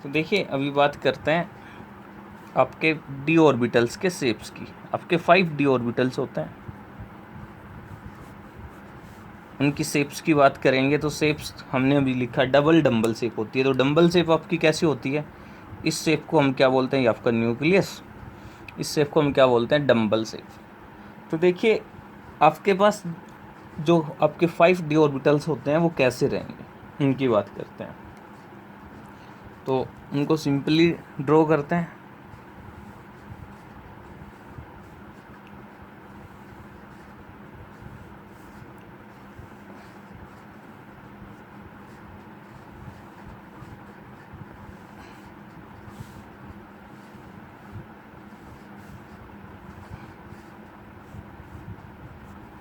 तो देखिए अभी बात करते हैं आपके डी ऑर्बिटल्स के शेप्स की। आपके 5 डी ऑर्बिटल्स होते हैं, उनकी शेप्स की बात करेंगे तो शेप्स हमने अभी लिखा डबल डंबल शेप होती है। तो डंबल शेप आपकी कैसी होती है, इस शेप को हम क्या बोलते हैं, ये आपका न्यूक्लियस, इस शेप को हम क्या बोलते हैं, डंबल शेप। तो देखिए आपके पास जो आपके 5 डी ऑर्बिटल्स होते हैं वो कैसे रहेंगे, इनकी बात करते हैं। तो उनको सिंपली ड्रॉ करते हैं।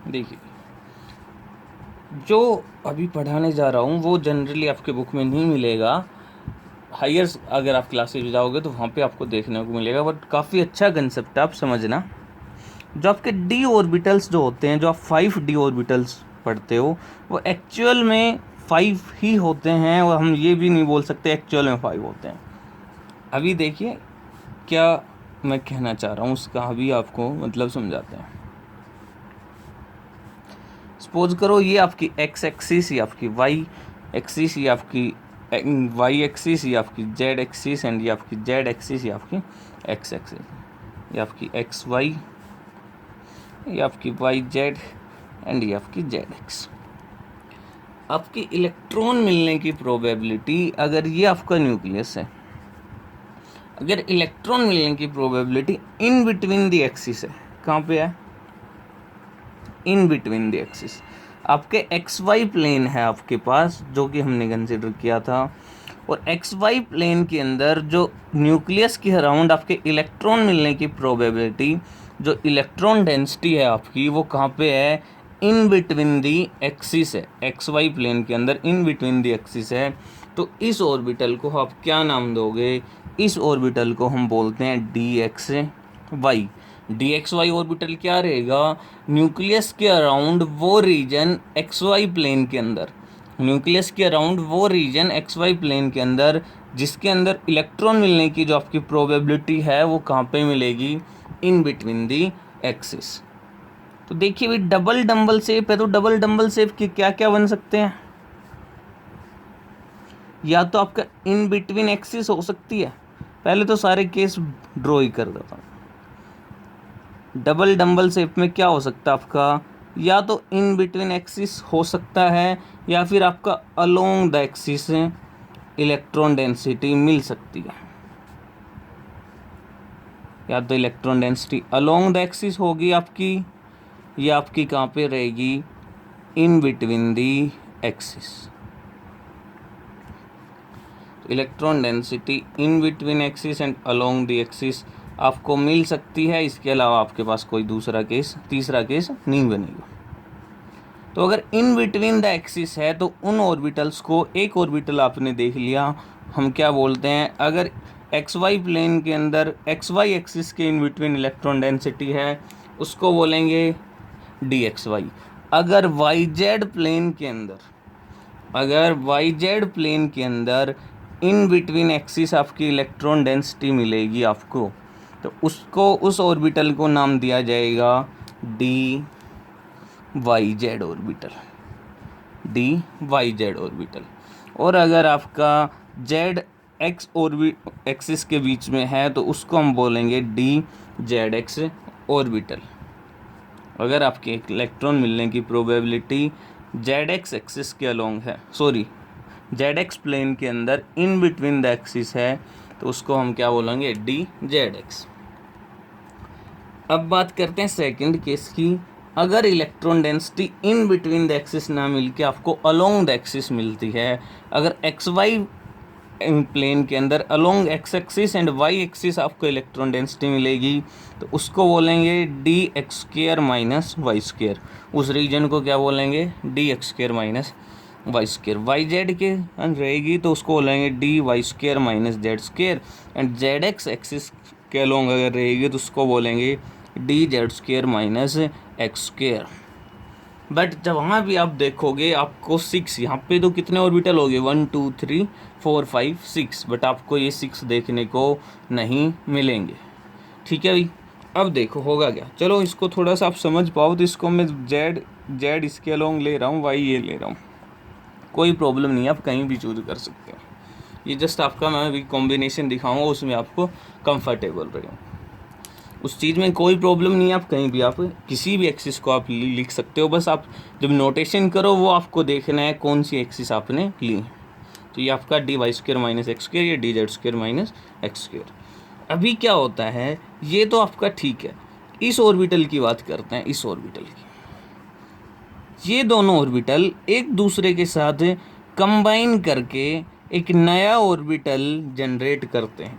देखिए जो अभी पढ़ाने जा रहा हूँ वो जनरली आपके बुक में नहीं मिलेगा। हायर अगर आप क्लासेज जाओगे तो वहाँ पे आपको देखने को मिलेगा, बट काफ़ी अच्छा कंसेप्ट है, आप समझना। जो आपके डी ऑर्बिटल्स जो होते हैं, जो आप 5 डी ऑर्बिटल्स पढ़ते हो, वो एक्चुअल में 5 ही होते हैं, और हम ये भी नहीं बोल सकते एक्चुअल में 5 होते हैं। अभी देखिए क्या मैं कहना चाह रहा हूँ, उसका अभी आपको मतलब समझाते हैं। सपोज करो ये आपकी एक्स एक्सिस, ये आपकी वाई एक्सिस, ये आपकी वाई एक्सिस, ये आपकी जेड एक्सिस, एंड ये आपकी जेड एक्सिस, ये आपकी एक्स एक्सिस, ये आपकी एक्स वाई, ये आपकी वाई जेड, एंड ये आपकी जेड एक्स। आपकी इलेक्ट्रॉन मिलने की प्रोबेबिलिटी, अगर ये आपका न्यूक्लियस है, अगर इलेक्ट्रॉन मिलने की probability in between the axis है, कहाँ पे है, इन बिटवीन द एक्सिस, आपके एक्स वाई प्लेन है आपके पास, जो कि हमने कंसिडर किया था, और एक्स वाई प्लेन के अंदर जो न्यूक्लियस के अराउंड आपके इलेक्ट्रॉन मिलने की प्रोबेबिलिटी, जो इलेक्ट्रॉन डेंसिटी है आपकी, वो कहाँ पे है, इन बिटवीन दी एक्सिस है, एक्स वाई प्लेन के अंदर इन बिटवीन दी एक्सिस है। तो इस ऑर्बिटल को आप क्या नाम दोगे, इस ऑर्बिटल को हम बोलते हैं D x Y. D x y orbital क्या रहेगा, न्यूक्लियस के अराउंड वो रीजन एक्स वाई प्लेन के अंदर, न्यूक्लियस के अराउंड वो रीजन एक्स वाई प्लेन के अंदर जिसके अंदर इलेक्ट्रॉन मिलने की जो आपकी प्रोबेबिलिटी है वो कहाँ पे मिलेगी, इन बिटवीन दी एक्सिस। तो देखिए भाई डबल डंबल शेप है, तो डबल डंबल शेप के क्या क्या बन सकते हैं, या तो आपका इन बिटवीन एक्सिस हो सकती है, पहले तो सारे केस ड्रॉ ही कर देता हूँ। डबल डंबल शेप में क्या हो सकता है आपका, या तो इन बिटवीन एक्सिस हो सकता है, या फिर आपका along the axis electron density मिल सकती है। या तो electron density along the axis होगी आपकी, या आपकी कहाँ पे रहेगी, in between the axis. Electron density in between axis and along the axis आपको मिल सकती है, इसके अलावा आपके पास कोई दूसरा केस, तीसरा केस नहीं बनेगा। तो अगर इन बिटवीन द एक्सिस है तो उन ऑर्बिटल्स को, एक ऑर्बिटल आपने देख लिया, हम क्या बोलते हैं, अगर एक्स वाई प्लेन के अंदर एक्स वाई एक्सिस के इन बिटवीन इलेक्ट्रॉन डेंसिटी है, उसको बोलेंगे डी एक्स वाई। अगर वाई जेड प्लेन के अंदर, अगर वाई जेड प्लेन के अंदर इन बिटवीन एक्सिस आपकी इलेक्ट्रॉन डेंसिटी मिलेगी आपको, तो उसको, उस ऑर्बिटल को नाम दिया जाएगा d Y z orbital, d Y z orbital. और अगर आपका जेड एक्स एक्सिस के बीच में है तो उसको हम बोलेंगे डी जेड एक्स ऑर्बिटल। अगर आपके इलेक्ट्रॉन मिलने की प्रोबेबिलिटी जेड एक्स एक्सिस के अलोंग है, सॉरी जेड एक्स प्लेन के अंदर इन बिटवीन द एक्सिस है, तो उसको हम क्या बोलेंगे, डी जेड एक्स। अब बात करते हैं सेकंड केस की। अगर electron density in between the axis ना मिलके आपको अलोंग द एक्सिस मिलती है, अगर एक्स वाई प्लेन के अंदर along X axis and Y axis आपको इलेक्ट्रॉन डेंसिटी मिलेगी, तो उसको बोलेंगे D X square minus Y square. उस रीजन को क्या बोलेंगे, D X square minus Y square. Y Z के रहेगी तो उसको बोलेंगे D Y square minus Z square, and Z X axis के अलोंग अगर रहेगी तो उसको बोलेंगे D Z square minus X square. But जब वहाँ भी आप देखोगे आपको 6, यहाँ पे तो कितने ऑर्बिटल हो गए 1 2 3 4 5 6, बट आपको ये 6 देखने को नहीं मिलेंगे। ठीक है भाई। अब देखो होगा क्या, चलो इसको थोड़ा सा आप समझ पाओ तो इसको मैं जेड इसके अलोंग ले रहा हूँ, वाई ये ले रहा हूँ, कोई प्रॉब्लम नहीं है, आप कहीं भी चूज कर सकते हो। ये जस्ट आपका मैं अभी कॉम्बिनेशन दिखाऊंगा, उसमें आपको कंफर्टेबल रहे, उस चीज़ में कोई प्रॉब्लम नहीं है। आप कहीं भी आप किसी भी एक्सिस को आप लिख सकते हो, बस आप जब नोटेशन करो वो आपको देखना है कौन सी एक्सिस आपने ली। तो ये आपका dy² - x², ये dz² - x²। अभी क्या होता है, ये तो आपका ठीक है, इस ऑर्बिटल की बात करते हैं, इस ऑर्बिटल की। ये दोनों ऑर्बिटल एक दूसरे के साथ कंबाइन करके एक नया ऑर्बिटल जनरेट करते हैं।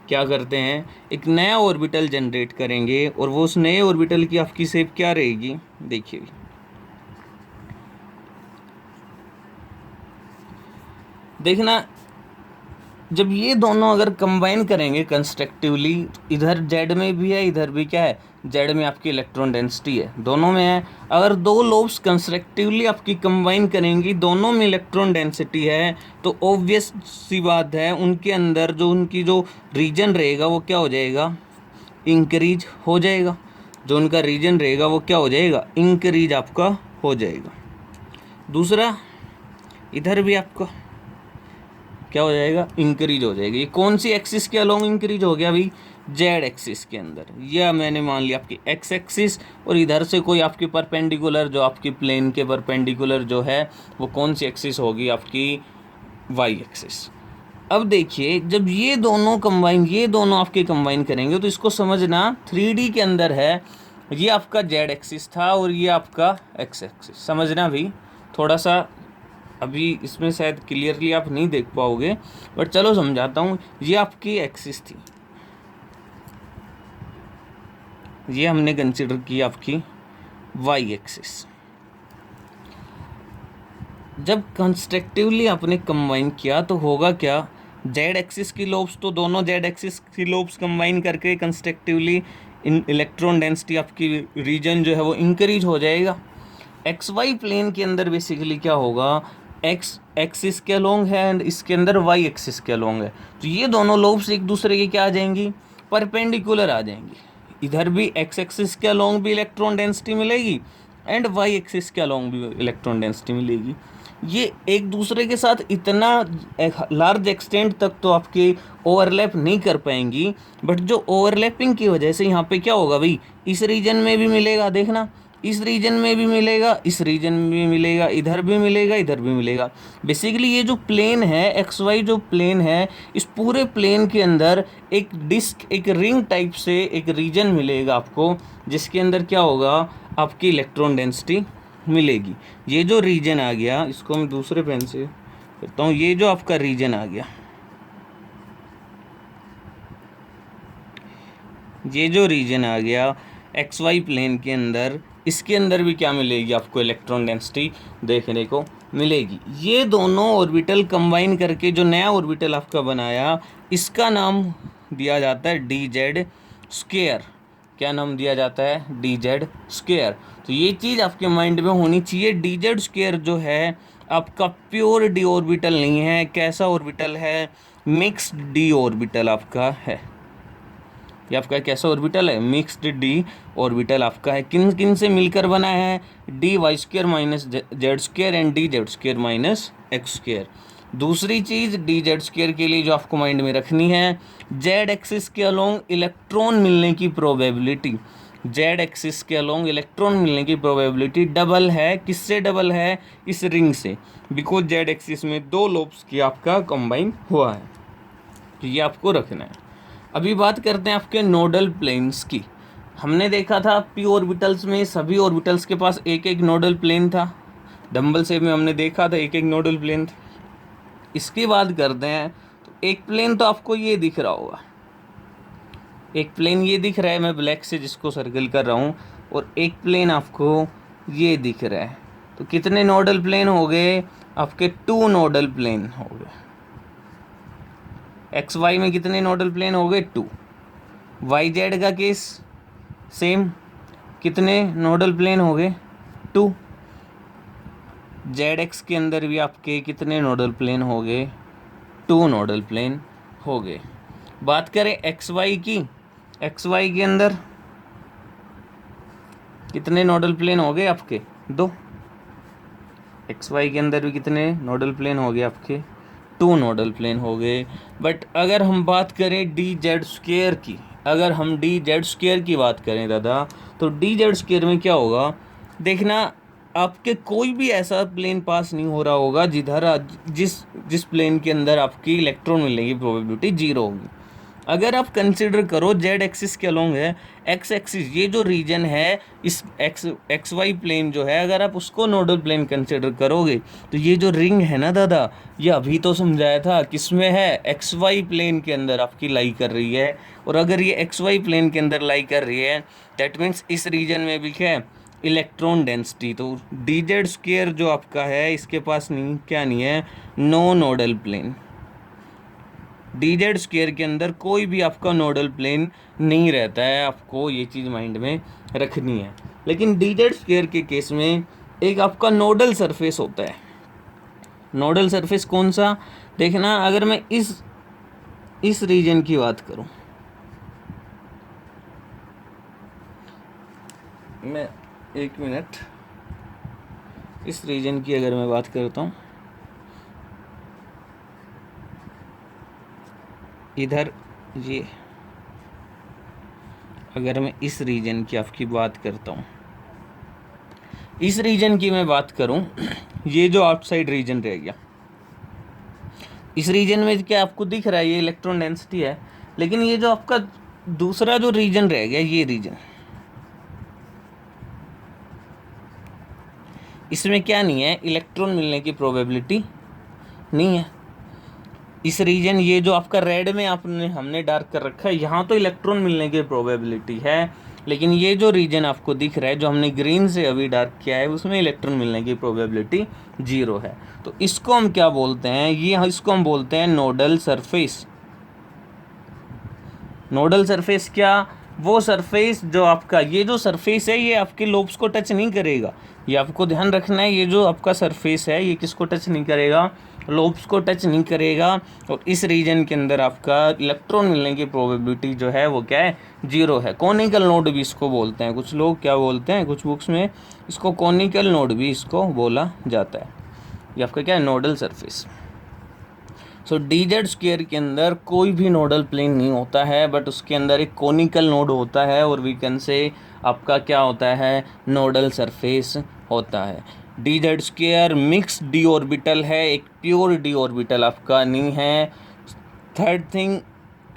क्या करते हैं, एक नया ऑर्बिटल जनरेट करेंगे, और वो उस नए ऑर्बिटल की आपकी शेप क्या रहेगी, देखिए देखना, जब ये दोनों अगर कंबाइन करेंगे कंस्ट्रक्टिवली, इधर जेड में भी है, इधर भी क्या है, जेड में आपकी इलेक्ट्रॉन डेंसिटी है, दोनों में है। अगर दो लोब्स कंस्ट्रक्टिवली आपकी कंबाइन करेंगी, दोनों में इलेक्ट्रॉन डेंसिटी है, तो ऑब्वियस सी बात है उनके अंदर जो उनकी जो रीजन रहेगा वो क्या हो जाएगा, इंक्रीज हो जाएगा। जो उनका रीजन रहेगा वो क्या हो जाएगा, इंक्रीज आपका हो जाएगा। दूसरा, इधर भी आपका क्या हो जाएगा, इंक्रीज हो जाएगी। ये कौन सी एक्सिस के अलोंग इंक्रीज हो गया भाई, जेड एक्सिस के अंदर। यह मैंने मान लिया आपकी एक्स एक्सिस, और इधर से कोई आपकी परपेंडिकुलर, जो आपकी प्लेन के परपेंडिकुलर जो है वो कौन सी एक्सिस होगी, आपकी वाई एक्सिस। अब देखिए, जब ये दोनों कंबाइन, ये दोनों आपके कंबाइन करेंगे, तो इसको समझना 3D के अंदर है, ये आपका जेड एक्सिस था और ये आपका एक्स एक्सिस, समझना भी। थोड़ा सा अभी इसमें शायद क्लियरली आप नहीं देख पाओगे, बट चलो समझाता हूँ। ये आपकी एक्सिस थी, ये हमने कंसिडर की आपकी वाई एक्सिस। जब कंस्ट्रक्टिवली आपने कंबाइन किया तो होगा क्या, जेड एक्सिस की लोब्स, तो दोनों जेड एक्सिस की लोब्स कंबाइन करके कंस्ट्रक्टिवली इलेक्ट्रॉन डेंसिटी आपकी रीजन जो है वो इंक्रीज हो जाएगा। एक्स वाई प्लेन के अंदर बेसिकली क्या होगा, एक्स एक्सिस के अलोंग है एंड इसके अंदर वाई एक्सिस के अलोंग है, तो ये दोनों लोब्स एक दूसरे के क्या आ जाएंगी, परपेंडिकुलर आ जाएंगी। इधर भी एक्स एक्सिस के अलोंग भी इलेक्ट्रॉन डेंसिटी मिलेगी एंड वाई एक्सिस के अलोंग भी इलेक्ट्रॉन डेंसिटी मिलेगी। ये एक दूसरे के साथ इतना लार्ज एक्सटेंट तक तो आपके ओवरलैप नहीं कर पाएंगी, बट जो ओवरलैपिंग की वजह से यहाँ पे क्या होगा भाई, इस रीजन में भी मिलेगा, देखना इस रीजन में भी मिलेगा, इस रीजन में भी मिलेगा, इधर भी मिलेगा, इधर भी मिलेगा। बेसिकली ये जो प्लेन है, एक्स वाई जो प्लेन है, इस पूरे प्लेन के अंदर एक डिस्क, एक रिंग टाइप से एक रीजन मिलेगा आपको, जिसके अंदर क्या होगा, आपकी इलेक्ट्रॉन डेंसिटी मिलेगी। ये जो रीजन आ गया, इसको मैं दूसरे पेन से करता हूँ, ये जो आपका रीजन आ गया, ये जो रीजन आ गया एक्स वाई प्लेन के अंदर, इसके अंदर भी क्या मिलेगी आपको, इलेक्ट्रॉन डेंसिटी देखने को मिलेगी। ये दोनों ऑर्बिटल कंबाइन करके जो नया ऑर्बिटल आपका बनाया, इसका नाम दिया जाता है dz²। क्या नाम दिया जाता है, dz²। तो ये चीज़ आपके माइंड में होनी चाहिए, dz² जो है आपका प्योर डी ऑर्बिटल नहीं है। कैसा ऑर्बिटल है, मिक्स्ड डी ऑर्बिटल आपका है। ये आपका कैसा ऑर्बिटल है, मिक्स्ड डी ऑर्बिटल आपका है। किन किन से मिलकर बना है, dy² - z² and dz² - x²। दूसरी चीज़ dz² के लिए जो आपको माइंड में रखनी है, जेड एक्सिस के अलोंग इलेक्ट्रॉन मिलने की प्रोबेबिलिटी, जेड एक्सिस के अलोंग इलेक्ट्रॉन मिलने की प्रोबेबिलिटी डबल है। किससे डबल है, इस रिंग से, बिकॉज जेड एक्सिस में दो लोब्स की आपका कंबाइन हुआ है। तो ये आपको रखना है। अभी बात करते हैं आपके नोडल प्लेन्स की। हमने देखा था पी ऑर्बिटल्स में सभी ऑर्बिटल्स के पास एक एक नोडल प्लेन था, डंबल शेप में हमने देखा था एक एक नोडल प्लेन था। इसकी बात करते हैं तो एक प्लेन तो आपको ये दिख रहा होगा, एक प्लेन ये दिख रहा है, मैं ब्लैक से जिसको सर्कल कर रहा हूँ, और एक प्लेन आपको ये दिख रहा है। तो कितने नोडल प्लेन हो गए आपके, 2 नोडल प्लेन हो गए। एक्स वाई में कितने नोडल प्लेन हो गए, 2। वाई जेड का केस सेम, कितने नोडल प्लेन हो गए, 2। जेड एक्स के अंदर भी आपके कितने नोडल प्लेन हो गए, 2 नोडल प्लेन हो गए। बात करें एक्स वाई की, एक्स वाई के अंदर कितने नोडल प्लेन हो गए आपके, 2। एक्स वाई के अंदर भी कितने नोडल प्लेन हो गए आपके, 2 नोडल प्लेन हो गए। बट अगर हम बात करें डी जेड स्क्वेयर की, अगर हम डी जेड स्क्वेयर की बात करें दादा, तो डी जेड स्क्वेयर में क्या होगा, देखना आपके कोई भी ऐसा प्लेन पास नहीं हो रहा होगा जिधर जिस प्लेन के अंदर आपकी इलेक्ट्रॉन मिलने की प्रोबेबिलिटी 0 होगी। अगर आप कंसिडर करो जेड एक्सिस के अलोंग है, एक्स एक्सिस ये जो रीजन है, इस एक्स वाई प्लेन जो है, अगर आप उसको नोडल प्लेन कंसिडर करोगे तो ये जो रिंग है ना दादा, ये अभी तो समझाया था किसमें है, एक्स वाई प्लेन के अंदर आपकी लाई कर रही है। और अगर ये एक्स वाई प्लेन के अंदर लाई कर रही है, दैट मीन्स इस रीजन में भी क्या है, इलेक्ट्रॉन डेंसिटी। तो डी जेड स्क्वेयर जो आपका है, इसके पास नहीं, क्या नहीं है, no nodal plane. D Z square के अंदर कोई भी आपका नोडल प्लेन नहीं रहता है, आपको ये चीज़ माइंड में रखनी है। लेकिन डी जेड स्क्वेयर के केस में एक आपका नोडल सरफेस होता है। नोडल सरफेस कौन सा, देखना अगर मैं इस रीजन की बात करूं, मैं 1 मिनट, इस रीजन की अगर मैं बात करता हूं, इधर ये, अगर मैं इस रीजन की आपकी बात करता हूँ, इस रीजन की मैं बात करूँ, ये जो आउटसाइड रीजन रह गया, इस रीजन में क्या आपको दिख रहा है, ये इलेक्ट्रॉन डेंसिटी है। लेकिन ये जो आपका दूसरा जो रीजन रह गया, ये रीजन, इसमें क्या नहीं है, इलेक्ट्रॉन मिलने की प्रोबेबिलिटी नहीं है। इस रीजन, ये जो आपका रेड में हमने डार्क कर रखा है, यहाँ तो इलेक्ट्रॉन मिलने की प्रोबेबिलिटी है। लेकिन ये जो रीजन आपको दिख रहा है, जो हमने ग्रीन से अभी डार्क किया है, उसमें इलेक्ट्रॉन मिलने की प्रोबेबिलिटी 0 है। तो इसको हम क्या बोलते हैं, ये इसको हम बोलते हैं नोडल सरफेस। नोडल सरफेस क्या, वो सरफेस जो आपका, ये जो सरफेस है, ये आपके लोब्स को टच नहीं करेगा। ये आपको ध्यान रखना है, ये जो आपका सरफेस है, ये किसको टच नहीं करेगा, लोब्स को टच नहीं करेगा। और इस रीजन के अंदर आपका इलेक्ट्रॉन मिलने की प्रोबेबिलिटी जो है वो क्या है, 0 है। कॉनिकल नोड भी इसको बोलते हैं, कुछ लोग क्या बोलते हैं, कुछ बुक्स में इसको कॉनिकल नोड भी इसको बोला जाता है। ये आपका क्या है, नोडल सरफेस। सो डी जेड स्क्वेयर के अंदर कोई भी नोडल प्लेन नहीं होता है, बट उसके अंदर एक कोनिकल नोड होता है, और वी कैन से आपका क्या होता है, नोडल सरफेस होता है। D Z square mix D orbital है, एक प्योर डी ऑर्बिटल आपका नहीं है। Third thing,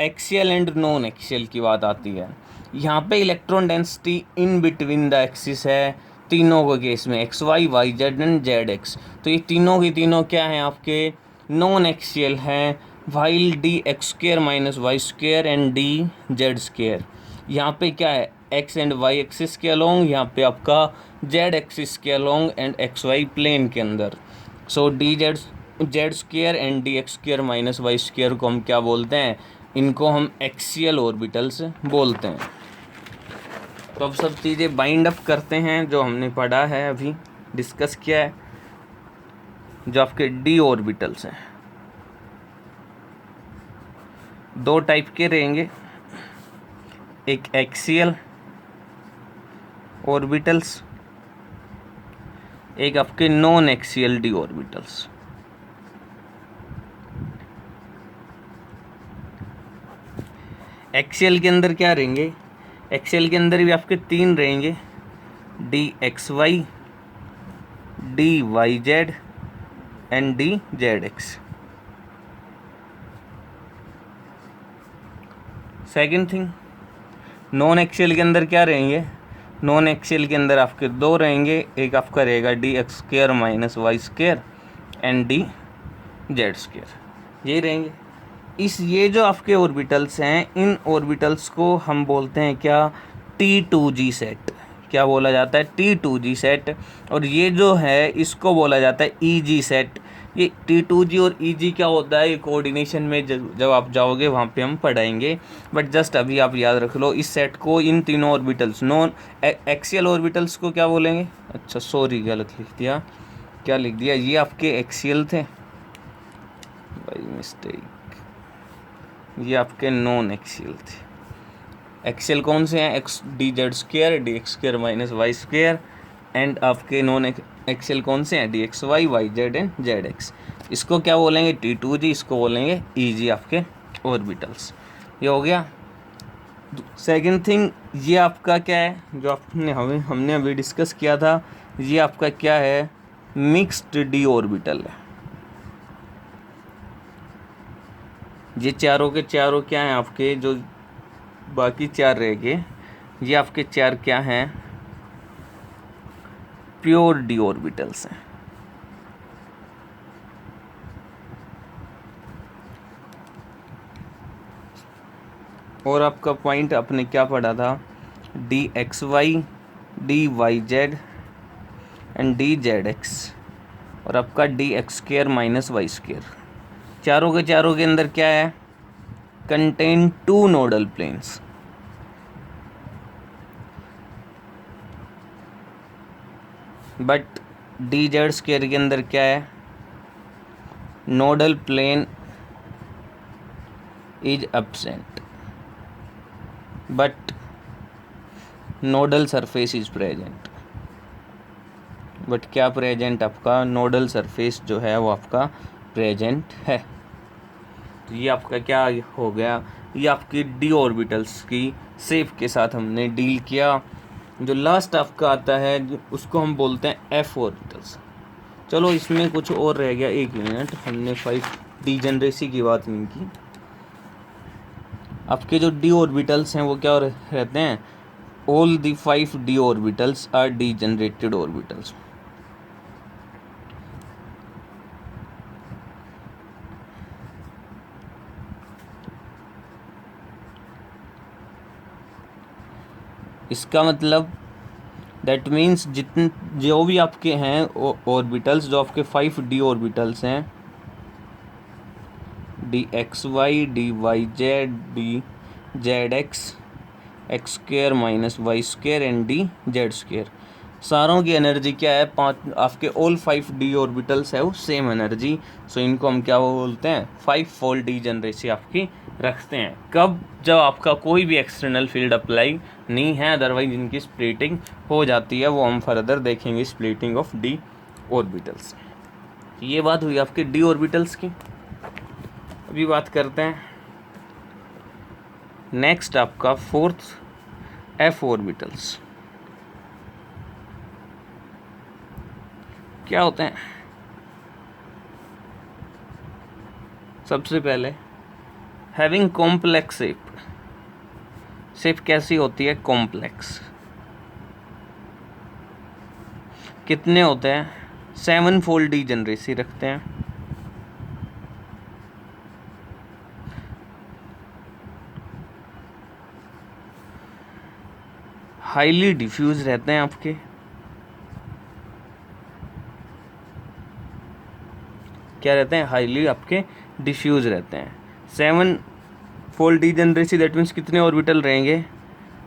axial and non axial की बात आती है। यहाँ पे electron density in between the axis है, तीनों के केस में, X Y, Y Z and Z X. तो ये तीनों की तीनों क्या हैं आपके, नॉन एक्सियल हैं, while D X square minus Y square and D Z square. यहाँ पे क्या है, एक्स एंड वाई एक्सिस के अलोंग, यहाँ पे आपका जेड एक्सिस के along and X Y plane के अंदर। So D Z square and D X square minus Y square को हम क्या बोलते हैं, इनको हम एक्सियल ऑर्बिटल्स बोलते हैं। तो अब सब चीज़ें बाइंड अप करते हैं, जो हमने पढ़ा है, अभी डिस्कस किया है। जो आपके डी ऑर्बिटल्स हैं, 2 टाइप के रहेंगे, एक एक्सियल ऑर्बिटल्स, एक आपके non axial D orbitals. Axial के अंदर क्या रहेंगे, एक्सियल के अंदर भी आपके 3 रहेंगे, D x Y, D Y Z and D Z X. Second thing, non axial के अंदर क्या रहेंगे, नॉन एक्सियल के अंदर आपके 2 रहेंगे, एक आपका रहेगा D X square minus Y square and D Z square, ये रहेंगे। ये जो आपके ऑर्बिटल्स हैं, इन ऑर्बिटल्स को हम बोलते हैं क्या, T2G सेट। क्या बोला जाता है, T2G सेट। और ये जो है, इसको बोला जाता है EG सेट। ये T2G और EG क्या होता है, ये कोऑर्डिनेशन में जब आप जाओगे वहाँ पे हम पढ़ाएंगे, बट जस्ट अभी आप याद रख लो इस सेट को। इन तीनों ऑर्बिटल्स, नॉन एक्सियल ऑर्बिटल्स को क्या बोलेंगे, अच्छा सॉरी गलत लिख दिया, क्या लिख दिया, ये आपके एक्सियल थे बाई मिस्टेक, ये आपके नॉन एक्सियल थे। एक्सियल कौन से हैं, X D Z square D X square minus Y square, and आपके नॉन एक्सियल कौन से हैं, D x Y Y Z and Z X. इसको क्या बोलेंगे, T2G, इसको बोलेंगे EG आपके ऑर्बिटल्स। ये हो गया। सेकंड थिंग, ये आपका क्या है जो हमने अभी डिस्कस किया था, ये आपका क्या है, मिक्स्ड डी ऑर्बिटल है। ये चारों के चारों क्या हैं आपके, जो बाकी चार रह गए, ये आपके चार क्या हैं, प्योर डी ऑर्बिटल्स हैं। और आपका पॉइंट आपने क्या पढ़ा था, DXY DYZ एंड DZX, और आपका DX square minus Y square. चारों के अंदर क्या है, contain 2 nodal planes. But DZ square के अंदर क्या है, nodal plane is absent but nodal surface is present. But क्या प्रेजेंट, आपका नोडल सरफेस जो है वो आपका प्रेजेंट है। तो ये आपका क्या हो गया, ये आपकी डी ऑर्बिटल्स की शेप के साथ हमने डील किया। जो लास्ट आपका आता है उसको हम बोलते हैं एफ ऑर्बिटल्स। चलो इसमें कुछ और रह गया, एक मिनट, हमने 5 डीजेनरेसी की बात नहीं की। आपके जो डी ऑर्बिटल्स हैं वो क्या रहते हैं, all the 5 D orbitals are degenerated orbitals. इसका मतलब दैट मीन्स जो भी आपके हैं ऑर्बिटल्स, जो आपके 5 डी ऑर्बिटल्स हैं, DXY DYZ DZX X square minus Y square and DZ square, सारों की एनर्जी क्या है, 5 आपके ऑल 5 डी ऑर्बिटल्स है वो सेम एनर्जी। सो इनको हम क्या बोलते हैं, 5 फोल्ड डीजेनरेसी आपकी रखते हैं। कब, जब आपका कोई भी एक्सटर्नल फील्ड अप्लाई नहीं है, अदरवाइज इनकी स्प्लिटिंग हो जाती है, वो हम फर्दर देखेंगे, स्प्लिटिंग ऑफ डी ऑर्बिटल्स। ये बात हुई आपके डी ऑर्बिटल्स की। अभी बात करते हैं नेक्स्ट आपका 4th एफ ऑर्बिटल्स। क्या होते हैं, सबसे पहले हैविंग कॉम्प्लेक्स शेप कैसी होती है, कॉम्प्लेक्स। कितने होते हैं, 7 फोल्ड डीजेनरेसी रखते हैं। हाईली डिफ्यूज रहते हैं आपके, क्या रहते हैं, हाईली आपके डिफ्यूज रहते हैं। 7 फोल्ड डीजेनरेसी, दैट मीन्स कितने ऑर्बिटल रहेंगे,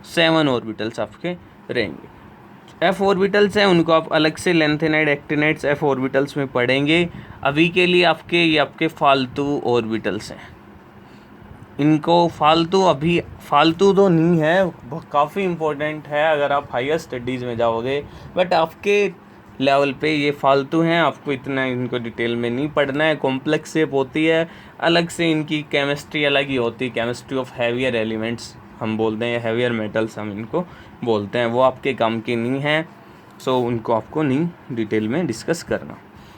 7 ऑर्बिटल्स आपके रहेंगे। एफ ऑर्बिटल्स हैं उनको आप अलग से लेंथेनाइड एक्टिनाइड्स एफ ऑर्बिटल्स में पढ़ेंगे। अभी के लिए आपके ये आपके फालतू ऑर्बिटल्स हैं, इनको अभी फालतू तो नहीं है, काफ़ी इम्पोर्टेंट है अगर आप हायर स्टडीज़ में जाओगे, बट आपके लेवल पे ये फालतू हैं, आपको इतना इनको डिटेल में नहीं पढ़ना है। कॉम्प्लेक्स शेप होती है, अलग से इनकी केमिस्ट्री अलग ही होती है, केमिस्ट्री ऑफ हैवियर एलिमेंट्स हम बोलते हैं, हैवियर मेटल्स हम इनको बोलते हैं, वो आपके काम की नहीं है। सो उनको आपको नहीं डिटेल में डिस्कस करना।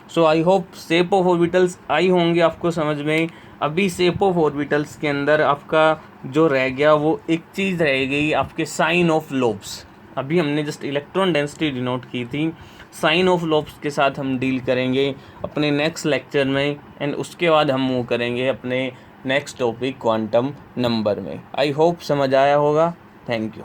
So I hope shape of orbitals आई होंगे आपको समझ में। अभी शेप ऑफ ऑर्बिटल्स के अंदर आपका जो रह गया वो एक चीज़ रह गई, आपके साइन ऑफ लोब्स। अभी हमने जस्ट इलेक्ट्रॉन डेंसिटी डिनोट की थी, साइन ऑफ लोब्स के साथ हम डील करेंगे अपने नेक्स्ट लेक्चर में, एंड उसके बाद हम मूव करेंगे अपने नेक्स्ट टॉपिक क्वांटम नंबर में। आई होप समझ आया होगा। Thank you.